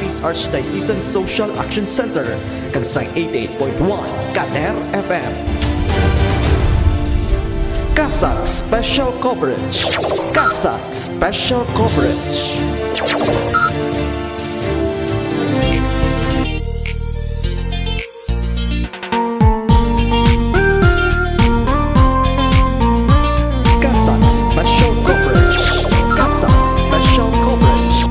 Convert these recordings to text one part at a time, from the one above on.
Capiz Archdiocesan Social Action Center kag sa 88.1 Kader FM. Kasag Special Coverage. Kasag Special Coverage. Kasag Special Coverage. Kasag Special Coverage.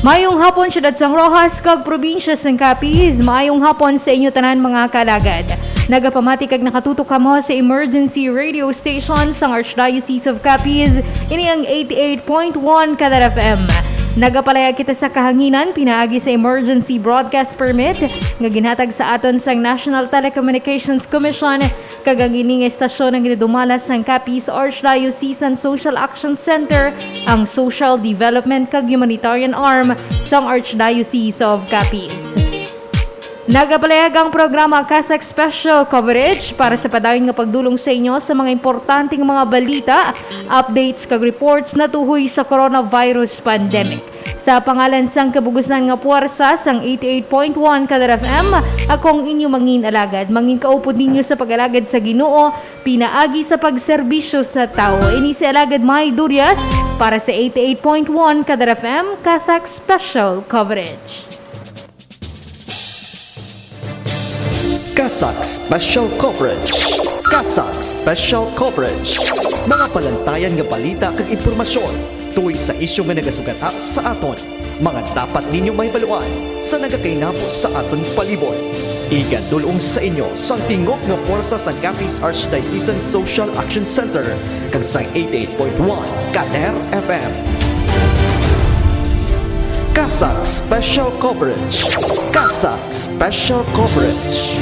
Mayong hapon Syudad Sang Rojas kag probinsya sang Capiz. Mayong hapon sa inyo tanan mga kalagad. Nagapamati kag nakatutok kamo sa emergency radio station sang Archdiocese of Capiz, ini ang 88.1 Kader FM. Nagapalaya kita sa kahanginan pinaagi sa emergency broadcast permit nga ginhatag sa aton sang National Telecommunications Commission kag ang ining estasyon ang ginadumala sang Capiz Archdiocesan Social Action Center, ang social development kag humanitarian arm sang Archdiocese of Capiz. Nagapalayag ang programa Kasag Special Coverage para sa padayon nga pagdulong sa inyo sa mga importanteng mga balita, updates kag reports na tuhoy sa coronavirus pandemic. Sa pangalan sang kabugusan nga puwersa sang 88.1 Kader FM, akong inyo mangin alagad. Mangin kaupod ninyo sa pag-alagad sa Ginoo, pinaagi sa pagserbisyo sa tao. Ini si alagad May Durias para sa 88.1 Kader FM Kasag Special Coverage. Kasag Special Coverage. Kasag Special Coverage. Mga palantayan nga balita kag impormasyon tuoy sa isyu nga nagasugata sa aton. Mga dapat ninyo mahibaluan sa nagakainabo sa aton palibot. Igadulong sa inyo sa tingog nga puwersa sa Capiz Archdiocesan Social Action Center kag sa 88.1 Kader FM. Kasag Special Coverage. Kasag Special Coverage.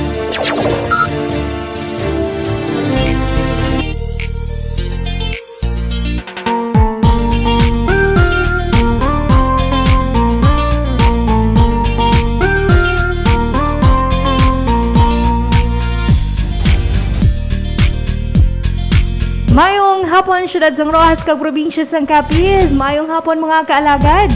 Mayong hapon Syudad Sang Rojas kag probinsya sang Capiz. Mayong hapon mga kaalagad.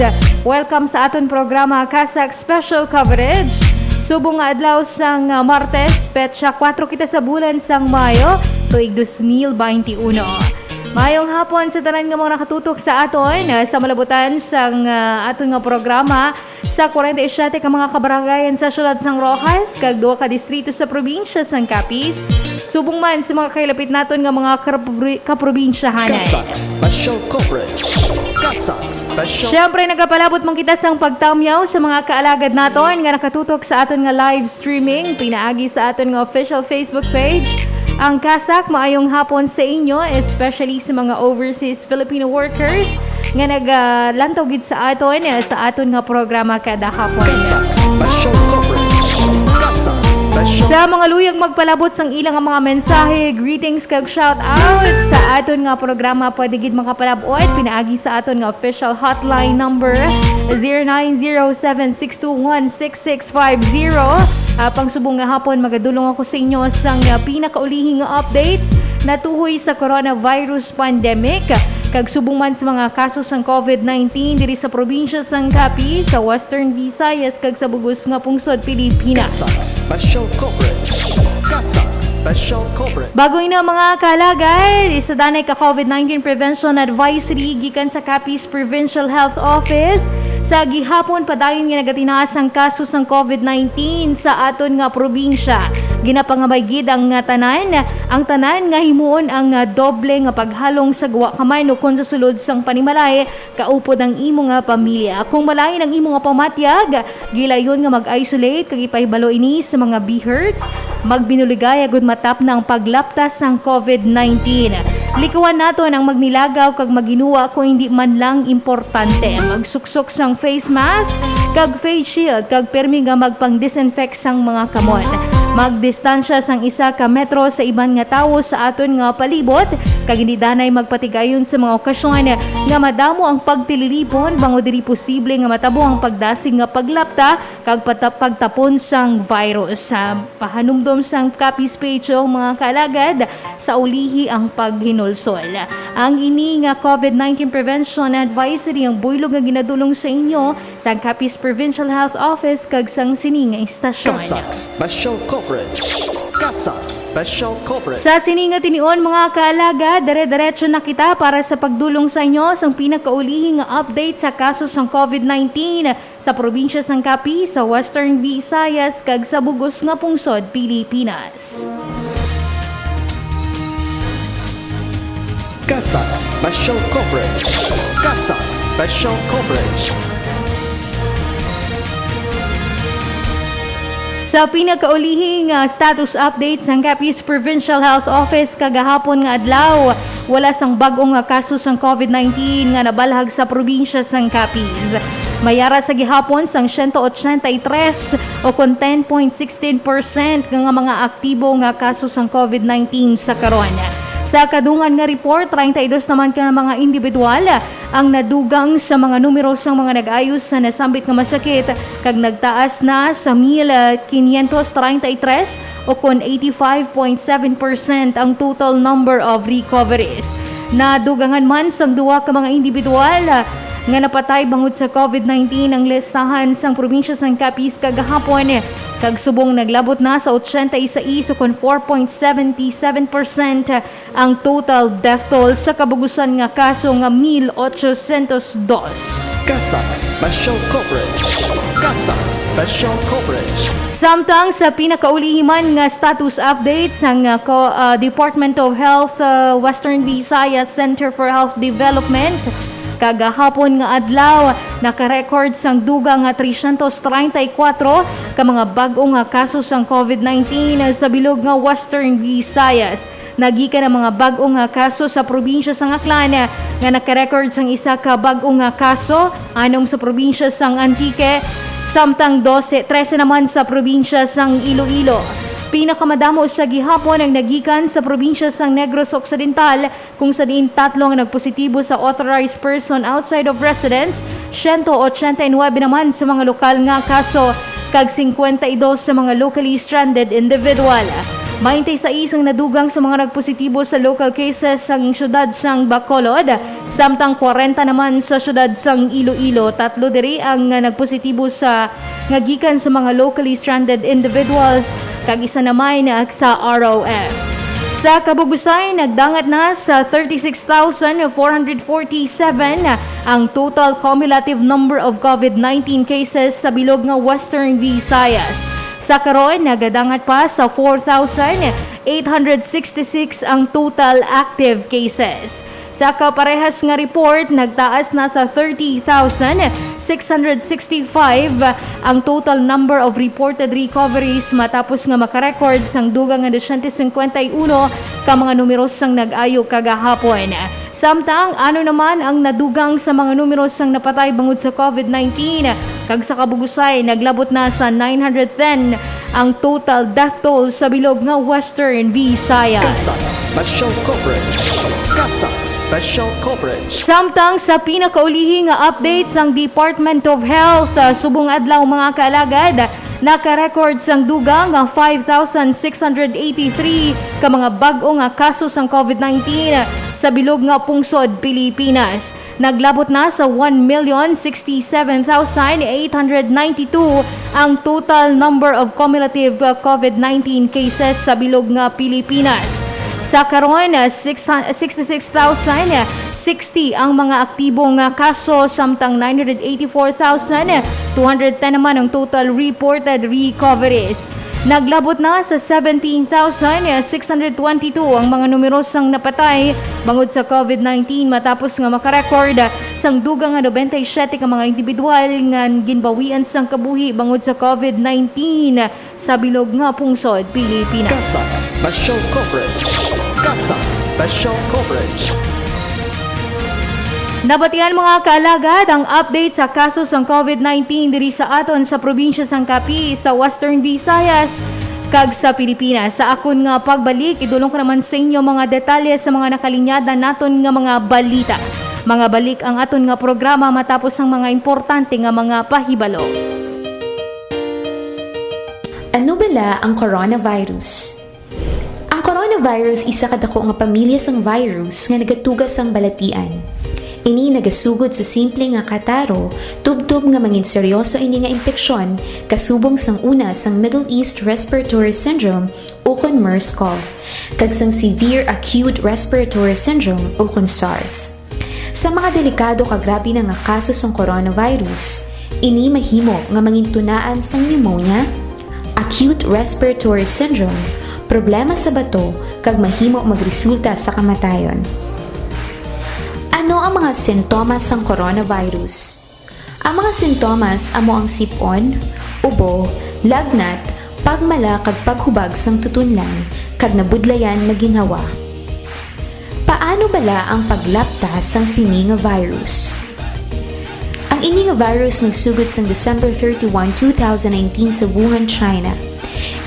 Welcome sa aton programa Kasag Special Coverage. Subong nga adlaw sang Martes, petsa 4 kita sa bulan sang Mayo, tuig 2021. Mayong hapon sa tanan nga mga nakatutok sa aton sa malabutan sang aton nga programa sa 47 ka mga kabaranggayan sa Syudad Sang Rojas kag 2 ka distrito sa probinsya sang Capiz. Subong man sa mga kailapit naton nga mga kaprobinsyahanay. Kasag Special Coverage. Kasag Special. Siyempre nagapalabot man kita sang pagtamyaw sa mga kaalagad naton nga nakatutok sa aton nga live streaming pinaagi sa aton nga official Facebook page. Ang Kasag, maayong hapon sa inyo, especially sa mga overseas Filipino workers nga naglantaw gid sa aton nga programa kada hapon. Kasag Special Coverage. Kasag Special. Sa mga luyag magpalabot sang ilang mga mensahe, greetings kag shout out sa aton nga programa, pwede gid makapalabot pinaagi sa aton nga official hotline number 0907-621-6650. Pangsubong nga hapon magadulong ako sa inyo sang pinakaulihing nga updates na tuhoy sa coronavirus pandemic kag subong man sa mga kaso sang COVID-19 diri sa probinsya sang Capiz, sa Western Visayas kag sa bugos nga pungsod Pilipinas. Kasag Special Coverage. Kasag Special Coverage. Bago na mga kalagay, isa danay ka COVID-19 Prevention Advisory gikan sa Capiz Provincial Health Office. Sa gihapon padayon nga nagatinaas ang kaso sang COVID-19 sa aton nga probinsya. Ginapangabay gid ang tanan nga himuon ang doble nga paghalong sa guwa kamay no kon sa sulod sang panimalay kaupod ang imo nga pamilya. Kung malain ang imo nga pamatyag, gilayon nga mag-isolate kag ipahibalo ini sa mga BHERTS, magbinuligay agud matap ng paglaptas sang COVID-19. Likuan nato ang magnilagaw kag maginuwa kung hindi man lang importante. Magsuksok sang face mask kag face shield kag permi nga magpang-disinfect sang mga kamot. Magdistansya sang 1 ka metro sa iban nga tawo sa aton nga palibot, kag hindi danay magpatigayon sa mga okasyon nga madamo ang pagtililipon bango diri posible nga matabo ang pagdasig nga paglapta kag pagtapon sang virus. Sa pahanumdom sang Capiz page mga kalagad sa ulihi ang paghinulsol. Ang ini nga COVID-19 Prevention Advisory ang buylog nga ginadulong sa inyo sa Capiz Provincial Health Office kag sang sini nga istasyon. Kasak Special Coverage. Kasak Special Coverage. Sa sininga tinion mga kaalaga, dire-diretso na kita para sa pagdulong sa inyo sa pinakaulihing nga update sa kaso ng COVID-19 sa probinsya sang Capiz, sa Western Visayas kag sa bugos nga pungsod Pilipinas. Kasak Special Coverage. Kasak Special Coverage. Sa pinakaulihing status update sa Capiz Provincial Health Office kagahapon nga adlaw, wala sang bag-ong kaso sang COVID-19 nga nabalhag sa probinsya sang Capiz. Mayara sa gihapon sang 183 o kon 10.16% nga mga aktibo nga kaso sang COVID-19 sa karon. Sa kadungan nga report, 32 naman ka mga individual ang nadugang sa mga numero sang mga nag-ayos sa nasambit nga masakit kag nagtaas na sa 1,533 o kon 85.7% ang total number of recoveries. Nadugangan man sang duwa ka mga individual nga napatay bangod sa COVID-19 ang listahan sang probinsya sang Capiz kagahapon kag subong naglabot na sa 86 o kon 4.77% ang total death toll sa kabugusan nga kaso nga 1,802. Kasak Special Coverage. Kasak Special Coverage. Samtang sa pinakaulihiman nga status update sang Department of Health Western Visayas Center for Health Development, kagahapon nga adlaw naka-record sang dugang nga 334 ka mga bag-o nga kaso sang COVID-19 sa bilog nga Western Visayas. Nagikan ang mga bag-o nga kaso sa probinsya sang Aklan nga naka-record sang 1 ka bag-o nga kaso anom sa probinsya sang Antique, samtang 13 naman sa probinsya sang Iloilo. Pinakamadamo sa gihapon ang nagikan sa probinsya sang Negros Occidental kung sa diin 3 ang nagpositibo sa authorized person outside of residence, 189 naman sa mga lokal nga kaso kag 52 sa mga locally stranded individual. 26 ang nadugang sa mga nagpositibo sa local cases sang syudad sang Bacolod, samtang 40 naman sa syudad sang Iloilo. 3 diri ang nagpositibo sa ngagikan sa mga locally stranded individuals kag isa naman sa ROF. Sa Kabugusay, nagdangat na sa 36,447 ang total cumulative number of COVID-19 cases sa bilog nga Western Visayas. Sa karon, nagadangat pa sa 4,866 ang total active cases. Sa kaparehas nga report, nagtaas na sa 30,665 ang total number of reported recoveries matapos nga makarecord sang dugang nga 251 ka mga numeros sang nag-ayo kagahapon. Samtang ano naman ang nadugang sa mga numeros sang napatay bangod sa COVID-19 kag sa Kabugusay naglabot na sa 910 ang total death toll sa bilog nga Western Visayas. Kasak Special Coverage. Kasak Special Coverage. Samtang sa pinakaulihi nga update sang Department of Health, subong adlaw mga kaalagad, naka-record sang dugang nga 5,683 ka mga bag-o nga kaso sang COVID-19 sa bilog nga pungsod Pilipinas. Naglabot na sa 1,067,892 ang total number of cumulative COVID-19 cases sa bilog nga Pilipinas. Sa karon, 66,060 ang mga aktibong kaso, samtang 984,210 naman ang total reported recoveries. Naglabot na sa 17,622 ang mga numeros sang napatay bangod sa COVID-19 matapos nga makarecord sang dugang nga 97 ka mga individual nga ginbawian sang kabuhi bangod sa COVID-19 sa bilog nga pungsod Pilipinas. Kasak Special Coverage. Kasak Special Coverage. Nabatian mga kaalagad ang update sa kaso ng COVID-19 diri sa aton sa probinsya sang Capiz sa Western Visayas kag sa Pilipinas. Sa akon nga pagbalik, idulong ko naman sa inyo mga detalye sa mga nakalinyada naton nga mga balita. Mga balik ang aton nga programa matapos ang mga importante nga mga pahibalo. Ano bala ang coronavirus? Ang coronavirus isa kadako nga pamilya sang virus nga nagatugas sang balatian. Ini nagasugod sa simple nga kataro, tubtob nga mangin seryoso ini nga impeksyon kasubong sang una sang Middle East Respiratory Syndrome o kon MERS-CoV, kag sang Severe Acute Respiratory Syndrome o kon SARS. Sa mga delikado kag grabe na nga kaso sang coronavirus, ini mahimo nga mangin tunaan sang pneumonia, acute respiratory syndrome, problema sa bato, kag mahimo magresulta sa kamatayon. Ano ang mga sintomas ng coronavirus? Ang mga sintomas amo ang sipon, ubo, lagnat, pagmala kag paghubag sang tutunlan, kag nabudlayan maginhawa. Paano bala ang paglaptas sang sini nga virus? Ang ini nga virus nagsugod sang December 31, 2019 sa Wuhan, China.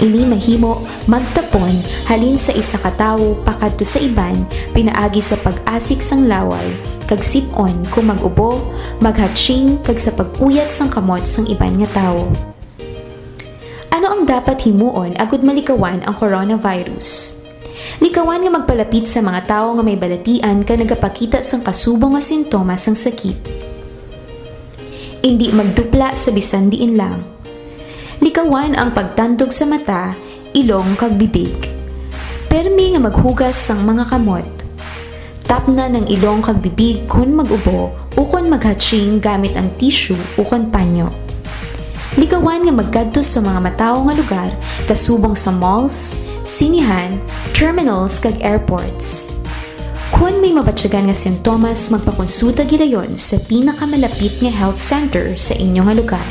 Ini mahimo magtapon halin sa isa ka tawo pakadto sa iban pinaagi sa pag-asik sang laway, kag sip-on kung mag-ubo, maghatching kag sa pag-uyat sang kamot sang iban nga tawo. Ano ang dapat himuon agud malikawan ang coronavirus? Likawan nga magpalapit sa mga tawo nga may balatian ka nagapakita sang kasubong nga sintomas sang sakit. Hindi magdupla sa bisan diin lang. Likawan ang pagtandog sa mata, ilong kag bibig. Permi nga maghugas sang mga kamot. Tapna ng ilong kag bibig kun mag-ubo o kun maghatching gamit ang tissue o kun panyo. Likawan nga magkadto sa mga matawo nga lugar kasubong sa malls, sinihan, terminals kag airports. Kung may mabatyagan nga sintomas, magpakonsulta gidayon sa pinakamalapit nga health center sa inyong nga lugar.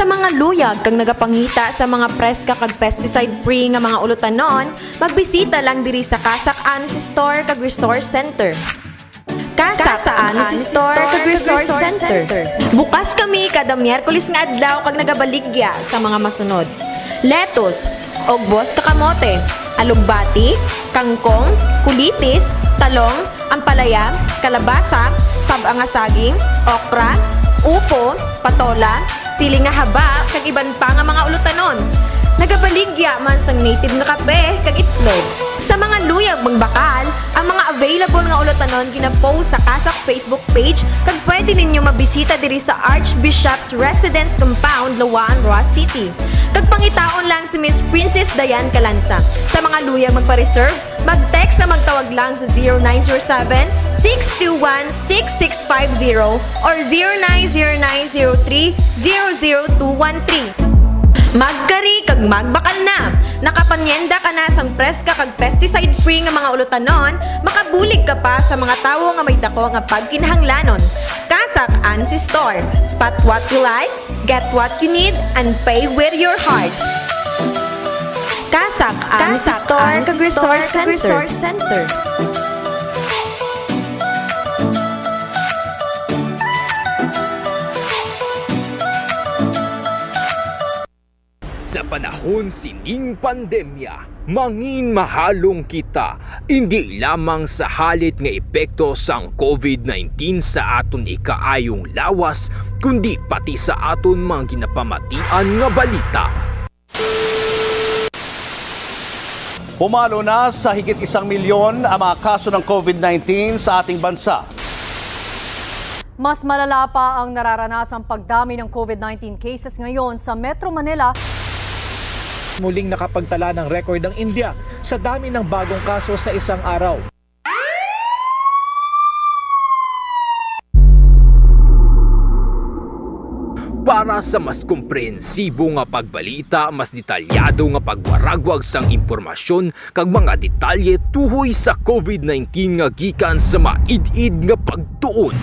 Sa mga luyag kang nagapangita sa mga preska kag pesticide-free nga mga ulutanon, magbisita lang diri sa Kasak Anus Store kag Resource Center. Kasak Anus Store kag Resource Center. Bukas kami kada Miyerkules nga adlaw kag nagabaligya sa mga masunod. Lettuce, ogbos kakamote, alugbati, kangkong, kulitis, talong, ampalaya, kalabasa, sabang nga saging, okra, upo, patola, siling nga haba, kag iban pa nga mga ulutanon. Nagabaligya man sang native nga kape kag itlog. Sa mga luyag magbakal, ang mga available nga ulutanon gina-post sa Kasak Facebook page kag pwede ninyo mabisita diri sa Archbishop's Residence Compound, Lawaan, Roas City. Kag pangitaon lang si Miss Princess Dayan Calanza. Sa mga luyag magpa-reserve, mag-text na magtawag lang sa 0907-621-6650 or 090903-00213. Magkari kag magbakal na. Nakapanyenda ka na sang preska kag pesticide-free nga mga ulutanon, makabulig ka pa sa mga tawo nga may dako nga pagkinahanglanon. Kasak Ansi Store. Spot what you like, get what you need, and pay with your heart. Kasak Ansi Store kag Resource Center. Sa panahon sining pandemya, mangin mahalong kita, hindi lamang sa halit nga epekto sang COVID-19 sa aton ikaayong lawas, kundi pati sa aton mga ginapamatian nga balita. Pumalo na sa higit 1 milyon ang mga kaso ng COVID-19 sa ating bansa. Mas malala pa ang nararanasang pagdami ng COVID-19 cases ngayon sa Metro Manila. Muling nakapagtala ng record ang India sa dami ng bagong kaso sa isang araw. Para sa mas komprehensibo nga pagbalita, mas detalyado nga pagwaragwag sang impormasyon kag mga detalye tuhoy sa COVID-19 nga gikan sa maid-id nga pagtuon.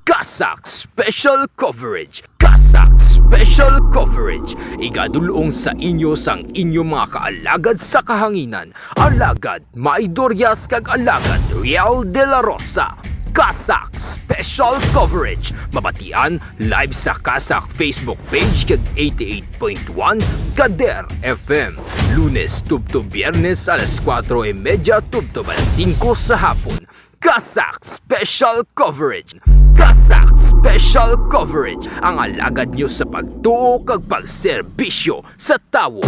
Kasak Special Coverage. Kasak Special Coverage. Igadulong sa inyo sang inyong mga kaalagad sa kahanginan. Alagad Maidoryas kag Alagad Real de la Rosa. Kasak Special Coverage. Mabatian live sa Kasak Facebook page kag 88.1 Kader FM. Lunes tubto Biyernes alas 4:30 tubto alas 5 sa hapon. Kasak Special Coverage. Kasak Special Coverage. Ang alagad nyo sa pagtuo kag pagserbisyo sa tawo.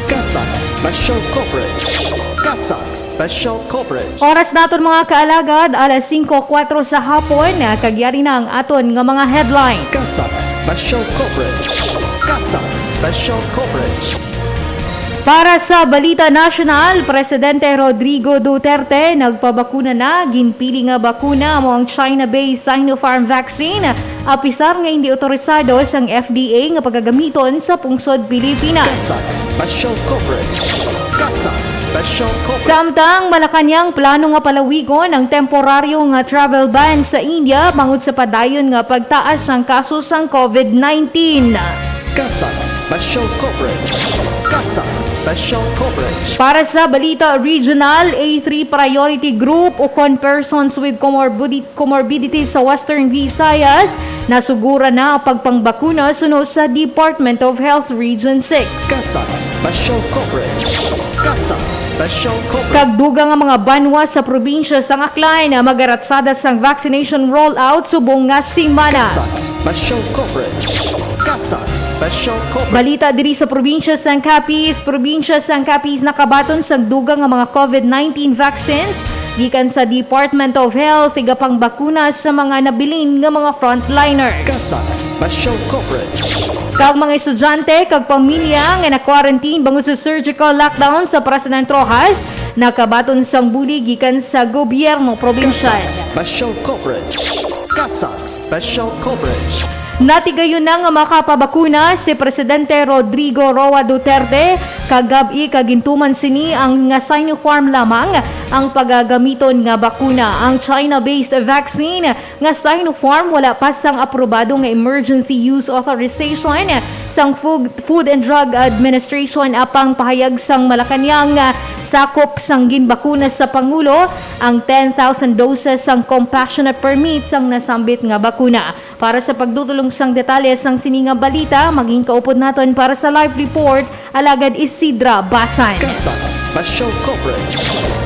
Kasak Special Coverage. Kasak Special Coverage. Oras naton mga kaalagad, alas 5:04 sa hapon, kagyari na ang aton nga mga headlines. Kasak Special Coverage. Kasak Special Coverage. Para sa Balita National, Presidente Rodrigo Duterte nagpabakuna na, ginpili nga bakuna mo ang China-based Sinopharm vaccine. Apisar nga hindi otorisado sang FDA nga pagagamiton sa pungsod Pilipinas. Kasak Special Coverage. Kasak Special Coverage. Samtang Malacanang plano nga palawigon ang temporaryo nga travel ban sa India bangod sa padayon nga pagtaas ng kaso sang COVID-19. Kasak Special Coverage. Kasak Special Coverage. Para sa Balita Regional, A3 Priority Group o persons with comorbidities sa Western Visayas, nasugura na ang pagpangbakuna sunod sa Department of Health Region 6. Kasak Special Coverage. Kasak Special Coverage. Kagduga nga mga banwa sa probinsya sa Aklan na magaratsada sang vaccination rollout subong nga simana. Kasak Special Coverage. Kasak Special Coverage. Balita diri sa probinsya sang Capiz, nakabaton sa dugang nga mga COVID-19 vaccines gikan sa Department of Health igapang bakuna sa mga nabilin nga mga frontliners. Kasak Special Coverage. Kag mga estudyante kag pamilya nga na-quarantine bangod sa surgical lockdown sa President Rojas, nakabaton sang buli gikan sa gobyerno probinsyal. Kasak Special Coverage. Kasak Special Coverage. Natigayon na nga makapabakuna si Presidente Rodrigo Roa Duterte kagabi kagintuman sini ang nga Sinopharm lamang ang pagagamiton nga bakuna. Ang China-based vaccine nga Sinopharm wala pa sang aprobado nga emergency use authorization sang Food and Drug Administration apang pahayag sang Malacanang sakop sang ginbakuna sa Pangulo ang 10,000 doses sang compassionate permit sang nasambit nga bakuna. Para sa pagdudulong sang detalye sang sininga balita, maging kaupod naton para sa live report, alagad Isidra Basan. Kasak Special Coverage.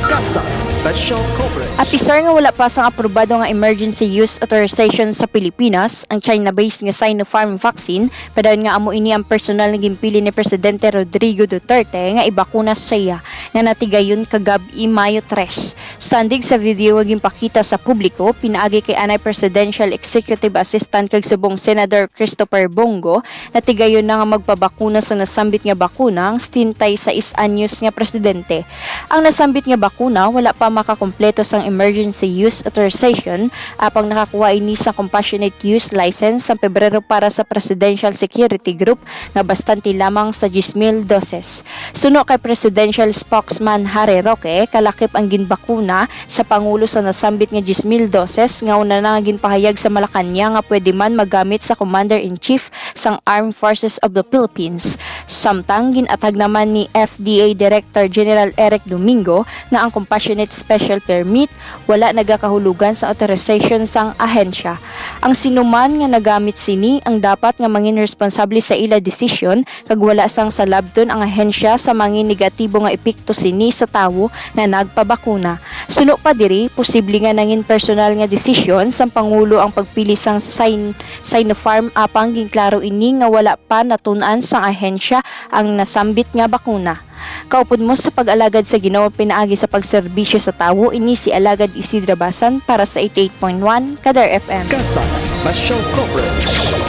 Kasak Special Coverage. Apisar nga wala pa sang aprobado nga emergency use authorization sa Pilipinas ang China-based nga Sinopharm vaccine, padayon nga amo ini ang personal nga gimpili ni Presidente Rodrigo Duterte nga ibakuna siya nga natigayon kagabi Mayo 3. Sandig sa video nga ginpakita sa publiko, pinaagi kay anay Presidential Executive Assistant kag subong Senator Christopher Bongo natigayon na nga magpabakuna sa nasambit nga bakuna ang 76 anyos nga presidente. Ang nasambit nga bakuna wala pa makakompleto sang emergency use authorization apang nakakuha ini sa compassionate use license sa Pebrero para sa Presidential Security Group nga bastante lamang sa 10,000 doses. Suno kay Presidential Spokesman Harry Roque, kalakip ang ginbakuna sa Pangulo sa nasambit nga 10,000 doses nga una na ginpahayag sa Malacanang nga pwede man magamit sa Commander-in-Chief sang Armed Forces of the Philippines. Samtang ginatag naman ni FDA Director General Eric Domingo na ang compassionate special permit wala nagakahulugan sa authorization sang ahensya. Ang sinuman nga nagamit sini ang dapat nga mangin responsable sa ila desisyon kag wala sang salabton ang ahensya sa mangin negatibo nga epekto sini sa tawo na nagpabakuna. Suno pa diri posible nga nangin personal nga desisyon sang Pangulo ang pagpili sang Sinopharm apang ginklaro ini nga wala pa natun-an sang ahensya ang nasambit nga bakuna. Kaupod mo sa pag-alagad sa Ginoo pinaagi sa pagserbisyo sa tawo, ini si Alagad Isidra Basan para sa 88.1 Kader FM. Kasak Special Coverage.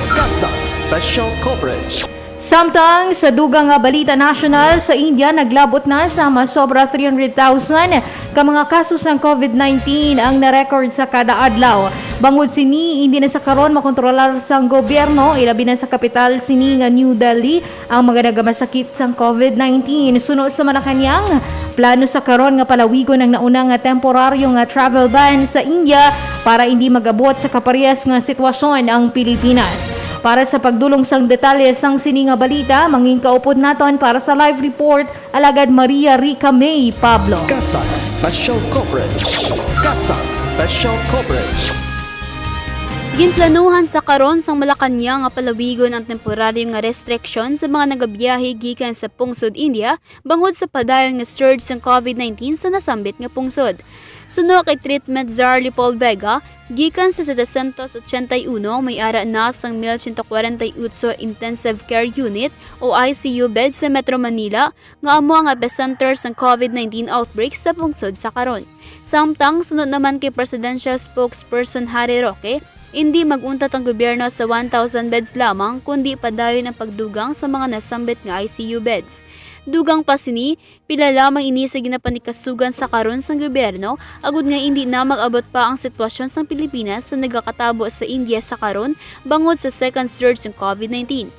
Kasak Special Coverage. Samtang sa dugang nga balita national sa India, naglabot na sa masobra 300,000 ka mga kasos ng COVID-19 ang na-record sa kada adlaw. Bangod sini, hindi na sa karon makontrolar sang gobyerno, ilabi na sa kapital sini nga New Delhi ang mga nagamasakit sang COVID-19. Suno sa Malacanang, Plano sa karon nga palawigon ang nauna nga temporaryo nga travel ban sa India para hindi magabot sa kaparehas nga sitwasyon ang Pilipinas. Para sa pagdulong sang detalye sang sini nga balita, mangin kaupod naton para sa live report alagad Maria Rica May Pablo. Kasag Special Coverage. Kasag Special Coverage. Ginplanuhan sa karon sang Malacañang nga palawigon ang temporaryo nga restriction sa mga nagabiyahe gikan sa pungsod India bangod sa padayon nga surge sang COVID-19 sa nasambit nga pungsod. Suno kay treatment Czar Leopold Vega, gikan sa 781 may ara na sang 1148 intensive care unit o ICU beds sa Metro Manila nga amo ang epicenter sang COVID-19 outbreak sa pungsod sa karon. Samtang sunod naman kay Presidential Spokesperson Harry Roque, hindi mag-untat ang gobyerno sa 1,000 beds lamang kundi padayon ang pagdugang sa mga nasambit nga ICU beds. Dugang pa sini, pila lamang ini sa ginapanikasugan sa karon sang gobyerno, agud nga hindi na mag-abot pa ang sitwasyon sa Pilipinas sa nagakatabo sa India sa karon bangod sa second surge ng COVID-19.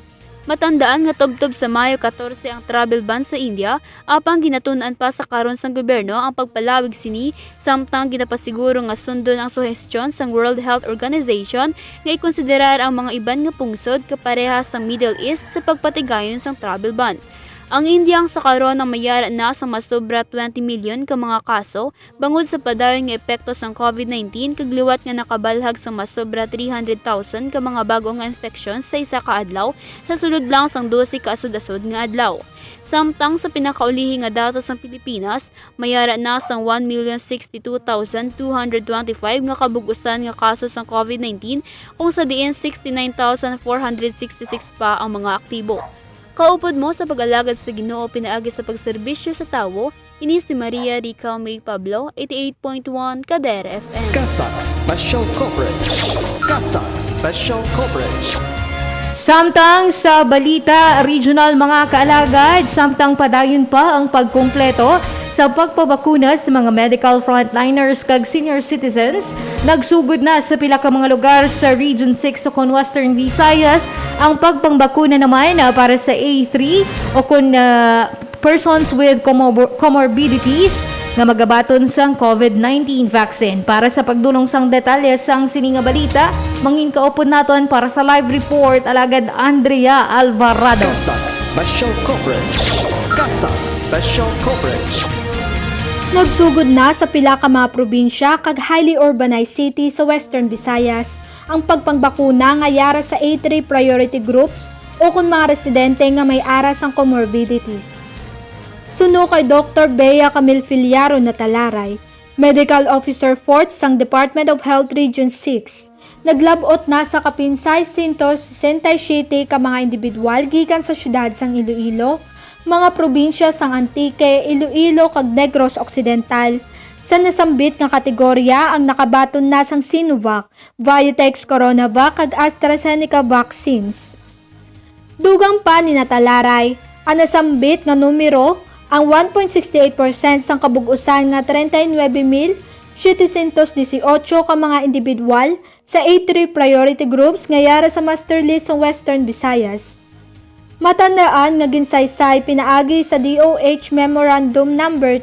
Matandaan nga tubtob sa Mayo 14 ang travel ban sa India, apang ginatunan pa sa karon sang gobyerno ang pagpalawig sini samtang ginapasiguro nga sundon ang suhestyon sang World Health Organization nga ikonsiderar ang mga iban nga pungsod kapareha sa Middle East sa pagpatigayon sang travel ban. Ang India ang sa karon ang mayara na sa mas sobra 20 milyon ka mga kaso bangod sa padayon nga epekto sang COVID-19 kag liwat nga nakabalhag sa mas sobra 300,000 ka mga bagong nga infeksyon sa isa ka adlaw sa sulod lang sang 12 ka asod-asod nga adlaw. Samtang sa pinakaulihi nga datos ng Pilipinas, mayara na sang 1,062,225 nga kabugusan nga kaso sang COVID-19 kung sa diin 69,466 pa ang mga aktibo. Kaupod mo sa pag-alagad sa Ginoo pinaagi sa pagserbisyo sa tawo, ini si Maria Rica May Pablo, 88.1 Kader FM. Kasag Special Coverage. Kasag Special Coverage. Samtang sa balita regional mga kaalagad, samtang padayon pa ang pagkumpleto sa pagpabakuna sa mga medical frontliners kag senior citizens, nagsugod na sa pila ka mga lugar sa Region 6 o kon Western Visayas ang pagpangbakuna naman para sa A3 o kon persons with comorbidities nga magabaton sang COVID-19 vaccine. Para sa pagdulong sang detalye sang sininga balita, mangin kaupod naton para sa live report alagad Andrea Alvarado. Kasag Special Coverage. Kasag Special Coverage. Nagsugod na sa pila ka mga probinsya kag highly urbanized city sa Western Visayas ang pagpangbakuna nga yara sa A3 priority groups o kung mga residente nga may aras ang comorbidities. Suno kay Dr. Bea Camille Filiaro Natalaray, Medical Officer 4 sang Department of Health Region 6, naglabot na sa kapinsay 167 ka mga individual gikan sa syudad sang Iloilo, mga probinsya sang Antique, Iloilo kag Negros Occidental. Sa nasambit nga kategorya ang nakabaton na sang Sinovac, Viotex Coronavac kag AstraZeneca vaccines. Dugang pa ni Natalaray, ang nasambit nga numero ang 1.68% sang kabugusan nga 39,718 ka mga individual sa A3 priority groups nga yara sa master list sa Western Visayas. Matandaan nga ginsaysay pinaagi sa DOH Memorandum Number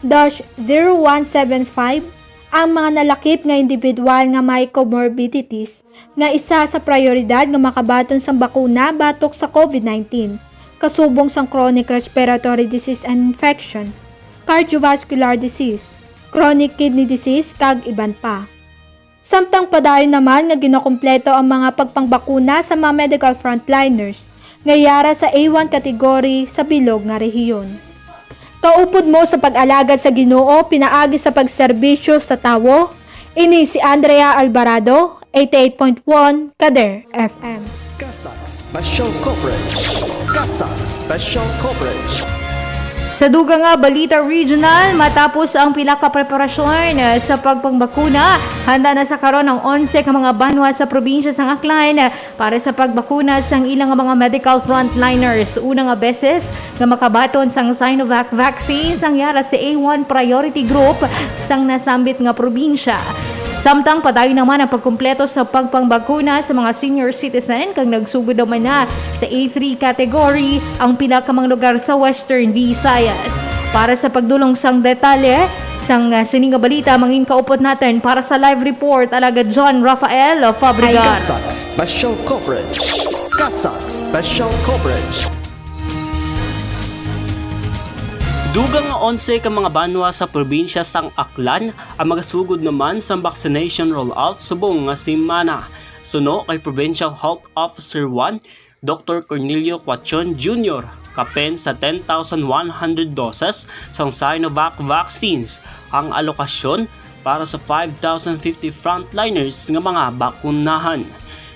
2021-0175 ang mga nalakip nga individual nga may comorbidities nga isa sa prioridad nga makabaton sa bakuna batok sa COVID-19. Kasubong sang chronic respiratory disease and infection, cardiovascular disease, chronic kidney disease kag iban pa. Samtang padayon naman nga ginakumpleto ang mga pagpangbakuna sa mga medical frontliners nga yara sa A1 category sa bilog nga rehiyon. Kaupod mo sa pag-alagad sa Ginoo pinaagi sa pagserbisyo sa tawo, ini si Andrea Alvarado, 88.1 Kader FM. Kasag Special Coverage. Kasag Special Coverage. Sa dugang nga balita regional, matapos ang pila ka preparasyon sa pagpangbakuna, handa na sa karon ang 11 ka mga banwa sa probinsya sang Aklan para sa pagbakuna sang ilang mga medical frontliners. Una nga beses nga makabaton sang Sinovac vaccine sang yara sa A1 priority group sang nasambit nga probinsya. Samtang padayon naman ang pagkumpleto sa pagpangbakuna sa mga senior citizen kag nagsugod naman na sa A3 category ang pila ka mga lugar sa Western Visayas. Para sa pagdulong sang detalye, sang sininga balita, mangin kaupot natin para sa live report, alagad John Rafael Fabregat. Kasak Special Coverage. Kasak Special Coverage. Dugang nga 11 ka mga banwa sa probinsya sang Aklan ang magasugod naman sa vaccination rollout subong nga semana. Suno kay Provincial Health Officer 1, Dr. Cornelio Quachon Jr., kapen sa 10,100 doses sang Sinovac vaccines ang alokasyon para sa 5,050 frontliners nga mga bakunahan.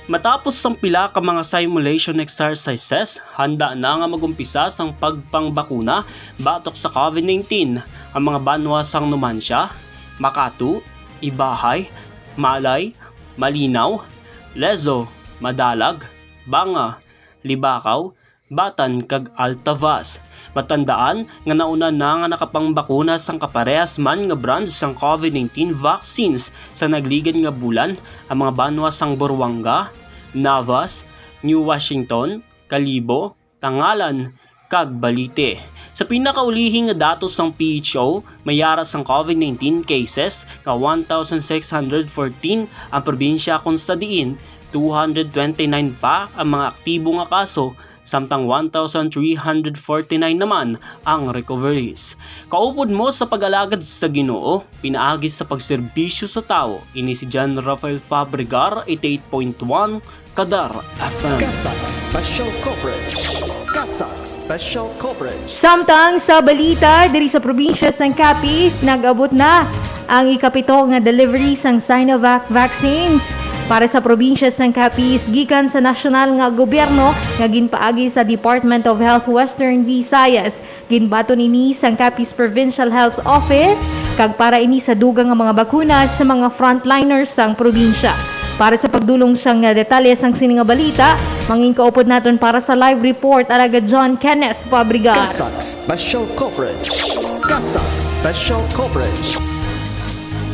Matapos ang pila ka mga simulation exercises, handa na nga magumpisa sang pagpangbakuna batok sa COVID-19 ang mga banwa sang Numancia, Makatu, Ibahay, Malay, Malinaw, Lezo, Madalag, Banga, Libakaw, Batan kag Altavas. Matandaan nga nauna na nga nakapangbakuna sang kaparehas man nga brands sang COVID-19 vaccines sa nagligan nga bulan ang mga banwa sang Buruanga, Navas, New Washington, Kalibo, Tangalan, kag Balite. Sa pinakaulihing nga datos sang PHO, mayara sang COVID-19 cases ka 1,614 ang probinsya kung sa diin 229 pa ang mga aktibo nga kaso, samtang 1,349 naman ang recoveries. Kaupod mo sa pag-alagad sa Ginoo, pinaagis sa pagserbisyo sa tao, ini si John Rafael Fabregat, 88.1 Kadar FM. Kasak Special Coverage. Kasak Special Coverage. Samtang sa balita, diri sa probinsya sang Capiz, nag-abot na ang ikapito nga delivery sang Sinovac vaccines para sa probinsya sang Capiz gikan sa nasyonal nga gobyerno nga ginpaagi sa Department of Health Western Visayas. Ginbato nini sang Capiz Provincial Health Office kag para ini sa dugang nga mga bakuna sa mga frontliners sang probinsya. Para sa pagdulong sang detalye sang sininga balita, mangin kaupod naton para sa live report alagad John Kenneth Fabregat. Kasak Special Coverage. Kasak Special Coverage.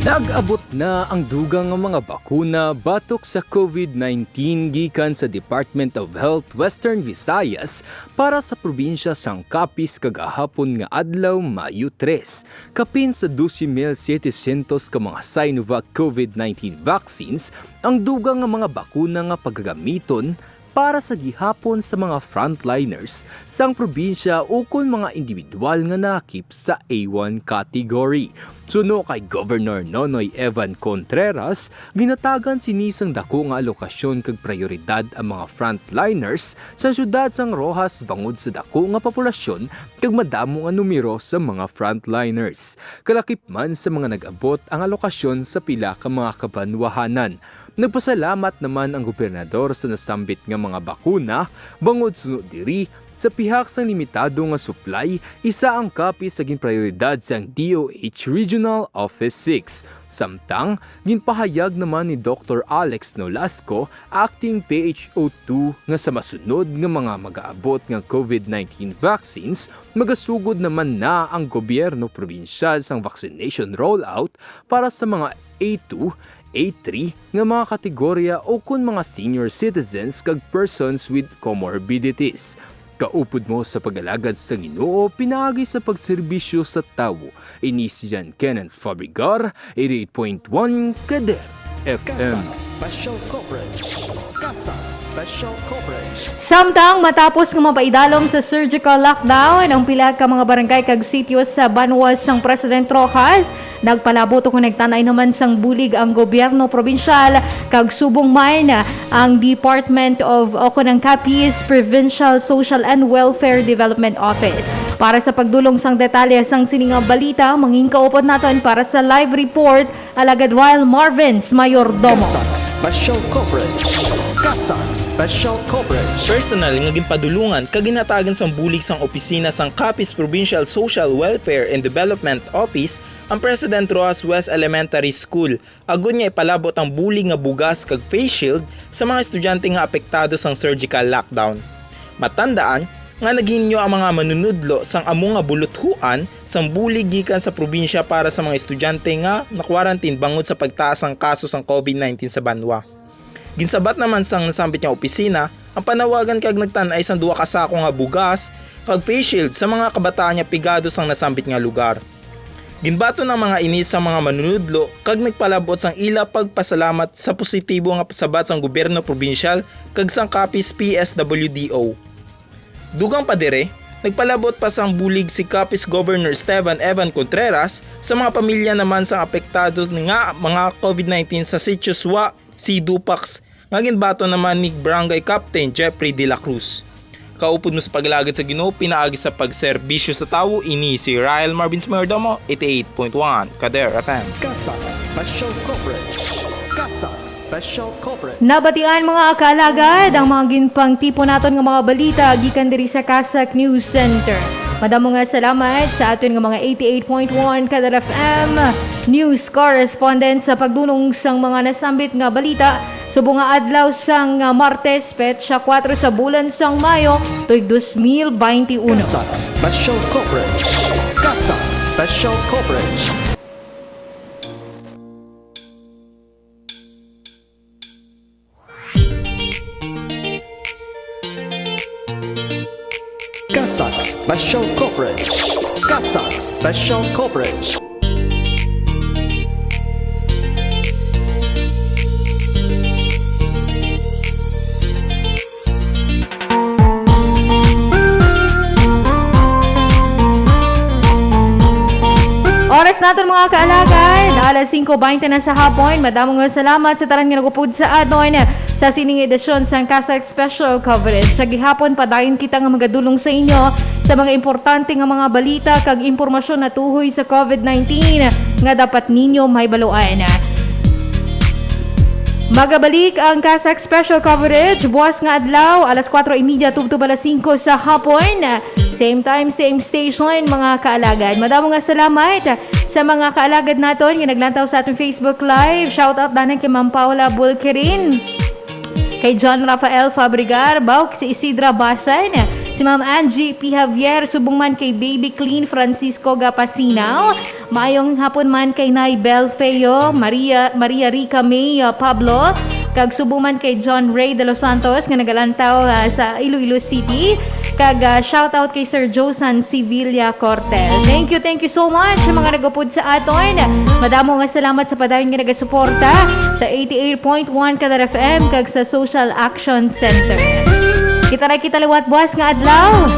Nag-abot na ang dugang nga mga bakuna batok sa COVID-19 gikan sa Department of Health Western Visayas para sa probinsya sang Capiz kagahapon nga adlaw Mayo 3. Kapin sa 12,700 ka mga Sinovac COVID-19 vaccines ang dugang nga mga bakuna nga paggagamiton para sa gihapon sa mga frontliners sang probinsya ukon mga individual nga nakip sa A1 category. Suno kay Governor Nonoy Evan Contreras, ginatagan sinisang dako nga alokasyon kag prioridad ang mga frontliners sa syudad sang Rojas bangod sa dako nga populasyon kag madamo nga numero sa mga frontliners. Kalakip man sa mga nag-abot ang alokasyon sa pila ka mga kabanwahanan. Nagpasalamat naman ang gobernador sa nasambit nga mga bakuna bangod sunod diri sa pihak sang limitado nga supply, isa ang Capiz sa ginprioridad sang DOH Regional Office 6. Samtang, ginpahayag naman ni Dr. Alex Nolasco, acting PHO2 nga sa masunod nga mga mag-aabot nga COVID-19 vaccines, magasugod naman na ang gobyerno probinsyal sang vaccination rollout para sa mga A2, A3 nga mga kategorya o kun mga senior citizens kag persons with comorbidities. Kaupod mo sa pag-alagad sa Ginoo, pinaagi sa pagserbisyo sa tawo. Inis John Kenneth Fabregat, 88.1 Kadar FM. Kasak Special Coverage. Kasak Special Coverage. Samtang matapos nga mapaidalom sa surgical lockdown ang pila ka mga barangay kag sitio sa Banwas sang President Rojas, nagpalabot o nagtanay naman sang bulig ang gobyerno probinsyal kag subong man ang Department of ng Capiz Provincial Social and Welfare Development Office. Para sa pagdulong sang detalye sang sininga balita, mangin kaupod naton para sa live report alagad Royal Marvins Mayordomo. Kasak Special Coverage. Kasak Special Coverage. Personal nga ginpadulungan kag ginatagan sang bulig sang opisina sang Capiz Provincial Social Welfare and Development Office ang President Rojas West Elementary School. Agon niya ipalabot ang bulig nga bugas kag face shield sa mga estudyante nga apektado sang surgical lockdown. Matandaan nga naghinyo ang mga manunudlo sang amo nga buluthuan sang bulig gikan sa probinsya para sa mga estudyante nga na-quarantine bangod sa pagtaas ang kaso sang COVID-19 sa banwa. Ginsabat naman sang nasambit nga opisina Ang panawagan kag nagtan-ay sang duwa ka sako nga bugas kag face shield sa mga kabataan nga pigado sang nasambit nga lugar. Ginbato ng mga inis sa mga manunudlo kag nagpalabot sang ila pagpasalamat sa positibo nga pasabat sang gobyerno probinsyal kag sang Capiz PSWDO. Dugang pa dire, nagpalabot pa sang bulig si Capiz Governor Esteban Evan Contreras sa mga pamilya naman sang apektados nga mga COVID-19 sa Sitio Suwa, Dupax, nga ginbato naman ni Barangay Captain Jeffrey De La Cruz. Kaupod mo sa paglagad sa Ginoo, pinaagi sa pagserbisyo sa tawo, ini si Ryle Marvin Smerdomo, 88.1 Kader FM. Kasak Special Coverage. Kasak Special Coverage. Nabatian mga kaalagad ang mga ginpang tipo naton nga mga balita gikan diri sa Kasak News Center. Madamo nga salamat sa aton nga mga 88.1 Kader FM news correspondent sa pagdunong sang mga nasambit nga balita subong nga adlaw sang Martes petsa 4 sa bulan sang Mayo tuig 2021. Kasak Special Coverage. Kasak Special Coverage. Kasak Special Coverage. Kasak Special Coverage. Oras natin mga kaalagad, alas 5:20 na sa hapon. Madamong nga salamat sa tanan nga nagupod sa aton sa sining edisyon sa Kasak Special Coverage. Sa gihapon, padayon kita nga magadulong sa inyo sa mga importante nga mga balita kag impormasyon na tuhoy sa COVID-19 nga dapat ninyo mahibaluan. Magabalik ang Kasak Special Coverage buwas nga adlaw alas 4:30 tubto alas 5 sa hapon. Same time, same station mga kaalagad. Madamo nga salamat sa mga kaalagad naton nga naglantaw sa ating Facebook Live. Shout out danan kay Ma'am Paula Bulkerin, kay John Rafael Fabrigar, Bauk, si Isidra Basan, si Ma'am Angie P. Javier, subong man kay Baby Clean Francisco Gapasinaw, maayong hapon man kay Nay Bel Feo, Maria Rica May Pablo, kag subong man kay John Ray de los Santos nga nagalantaw sa Iloilo City, kag shoutout kay Sir Josan Sevilla Cortel. Thank you so much sa mga nagupod sa aton. Madamo nga salamat sa padayon nga nagasuporta sa 88.1 Kader FM kag sa Social Action Center. Kita liwat buwas nga adlaw.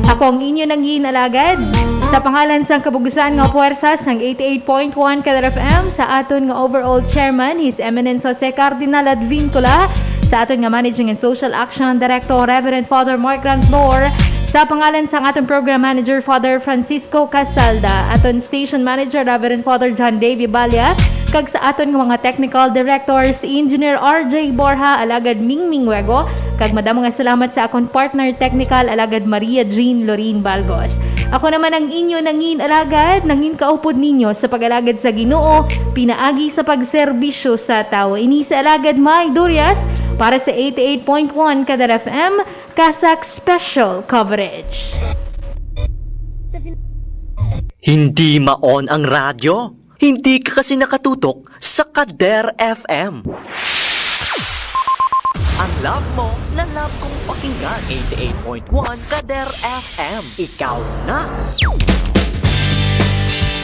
Ako ang inyo nang ginalagad sa pangalan sang kabugusan nga puwersa sang 88.1 Kader FM sa aton nga overall chairman, His Eminence Jose Cardinal Advincula, sa aton nga Managing and Social Action Director, Reverend Father Mark Rantlor, sa pangalan sang aton Program Manager, Father Francisco Casalda, aton Station Manager, Reverend Father John Davy Balya, kag sa aton nga mga Technical Directors, Engineer RJ Borja, alagad Mingming Wego, kag madamo nga salamat sa akong Partner Technical, alagad Maria Jean Lorin Balgos. Ako naman ang inyo nangin alagad, nangin kaupod ninyo sa pag-alagad sa Ginoo, pinaagi sa pagserbisyo sa tao. Ini sa alagad May Durias para sa 88.1 Kader FM, Kasak Special Coverage. Hindi maon ang radyo. Hindi ka kasi nakatutok sa Kader FM. Ang love mo na love kong pakinggan. 88.1 Kader FM. Ikaw na.